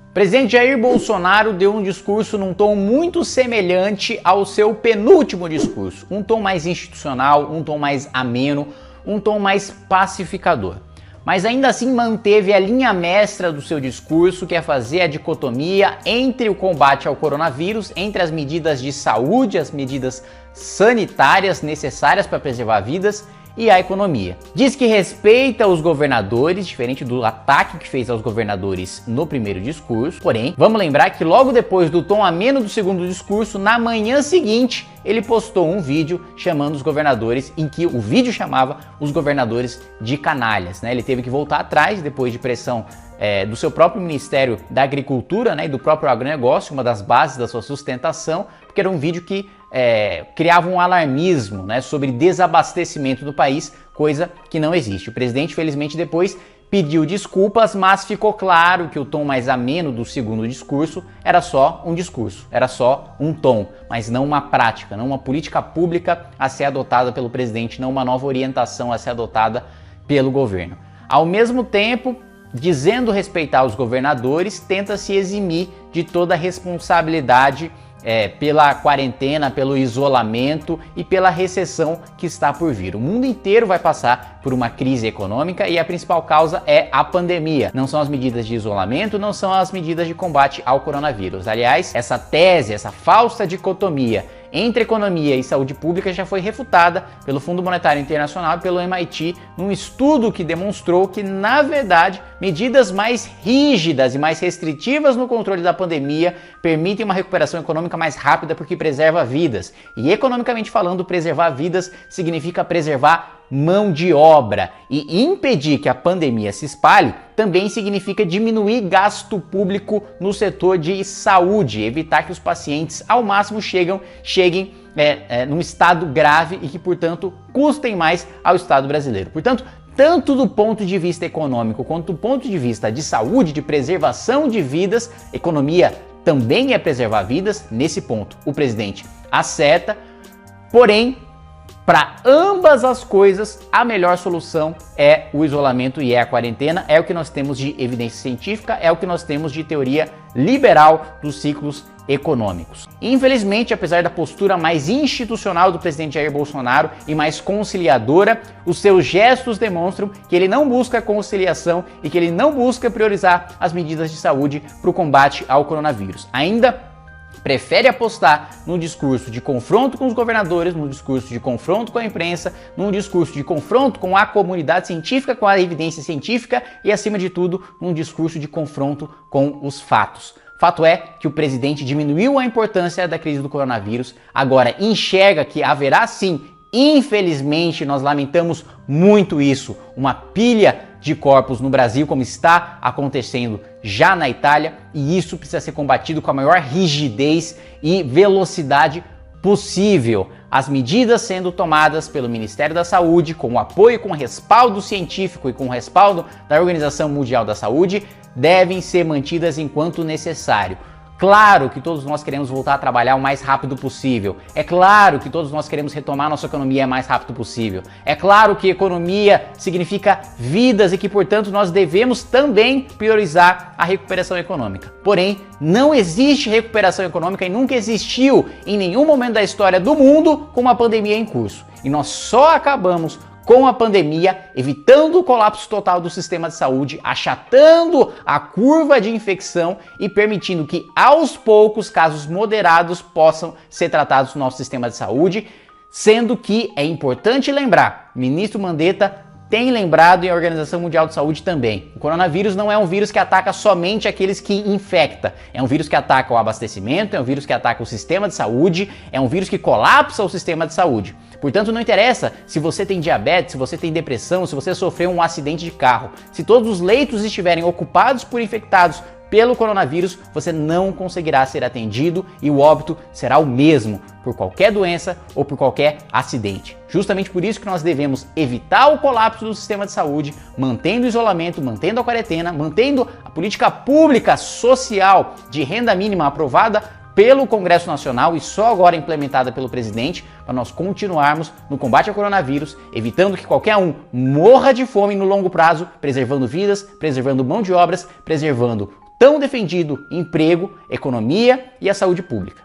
O presidente Jair Bolsonaro deu um discurso num tom muito semelhante ao seu penúltimo discurso. Um tom mais institucional, um tom mais ameno, um tom mais pacificador. Mas ainda assim manteve a linha mestra do seu discurso, que é fazer a dicotomia entre o combate ao coronavírus, entre as medidas de saúde, as medidas sanitárias necessárias para preservar vidas, e a economia. Diz que respeita os governadores, diferente do ataque que fez aos governadores no primeiro discurso. Porém, vamos lembrar que logo depois do tom ameno do segundo discurso, na manhã seguinte, ele postou um vídeo chamando os governadores, em que o vídeo chamava os governadores de canalhas, né? Ele teve que voltar atrás, depois de pressão do seu próprio Ministério da Agricultura, né, e do próprio agronegócio, uma das bases da sua sustentação, porque era um vídeo que criava um alarmismo, né, sobre desabastecimento do país, coisa que não existe. O presidente, felizmente, depois pediu desculpas, mas ficou claro que o tom mais ameno do segundo discurso era só um discurso, era só um tom, mas não uma prática, não uma política pública a ser adotada pelo presidente, não uma nova orientação a ser adotada pelo governo. Ao mesmo tempo, dizendo respeitar os governadores, tenta se eximir de toda a responsabilidade pela quarentena, pelo isolamento e pela recessão que está por vir. O mundo inteiro vai passar por uma crise econômica e a principal causa é a pandemia. Não são as medidas de isolamento, não são as medidas de combate ao coronavírus. Aliás, essa tese, essa falsa dicotomia entre economia e saúde pública já foi refutada pelo Fundo Monetário Internacional e pelo MIT num estudo que demonstrou que, na verdade, medidas mais rígidas e mais restritivas no controle da pandemia permitem uma recuperação econômica mais rápida porque preserva vidas. E economicamente falando, preservar vidas significa preservar mão de obra, e impedir que a pandemia se espalhe também significa diminuir gasto público no setor de saúde, evitar que os pacientes ao máximo cheguem num estado grave e que, portanto, custem mais ao Estado brasileiro. Portanto, tanto do ponto de vista econômico quanto do ponto de vista de saúde, de preservação de vidas, economia também é preservar vidas. Nesse ponto, o presidente acerta, porém, para ambas as coisas, a melhor solução é o isolamento e é a quarentena, é o que nós temos de evidência científica, é o que nós temos de teoria liberal dos ciclos econômicos. Infelizmente, apesar da postura mais institucional do presidente Jair Bolsonaro e mais conciliadora, os seus gestos demonstram que ele não busca conciliação e que ele não busca priorizar as medidas de saúde para o combate ao coronavírus. Ainda prefere apostar num discurso de confronto com os governadores, num discurso de confronto com a imprensa, num discurso de confronto com a comunidade científica, com a evidência científica e, acima de tudo, num discurso de confronto com os fatos. Fato é que o presidente diminuiu a importância da crise do coronavírus, agora enxerga que haverá sim, infelizmente, nós lamentamos muito isso, uma pilha de corpos no Brasil, como está acontecendo já na Itália, e isso precisa ser combatido com a maior rigidez e velocidade possível. As medidas sendo tomadas pelo Ministério da Saúde, com o apoio, com o respaldo científico e com o respaldo da Organização Mundial da Saúde, devem ser mantidas enquanto necessário. Claro que todos nós queremos voltar a trabalhar o mais rápido possível. É claro que todos nós queremos retomar nossa economia o mais rápido possível. É claro que economia significa vidas e que, portanto, nós devemos também priorizar a recuperação econômica. Porém, não existe recuperação econômica e nunca existiu em nenhum momento da história do mundo com uma pandemia em curso. E nós só acabamos com a pandemia, evitando o colapso total do sistema de saúde, achatando a curva de infecção e permitindo que, aos poucos, casos moderados possam ser tratados no nosso sistema de saúde, sendo que é importante lembrar, o ministro Mandetta tem lembrado e a Organização Mundial de Saúde também. O coronavírus não é um vírus que ataca somente aqueles que infecta. É um vírus que ataca o abastecimento, é um vírus que ataca o sistema de saúde, é um vírus que colapsa o sistema de saúde. Portanto, não interessa se você tem diabetes, se você tem depressão, se você sofreu um acidente de carro. Se todos os leitos estiverem ocupados por infectados pelo coronavírus, você não conseguirá ser atendido e o óbito será o mesmo por qualquer doença ou por qualquer acidente. Justamente por isso que nós devemos evitar o colapso do sistema de saúde, mantendo o isolamento, mantendo a quarentena, mantendo a política pública social de renda mínima aprovada pelo Congresso Nacional e só agora implementada pelo presidente, para nós continuarmos no combate ao coronavírus, evitando que qualquer um morra de fome no longo prazo, preservando vidas, preservando mão de obras, preservando tão defendido emprego, economia e a saúde pública.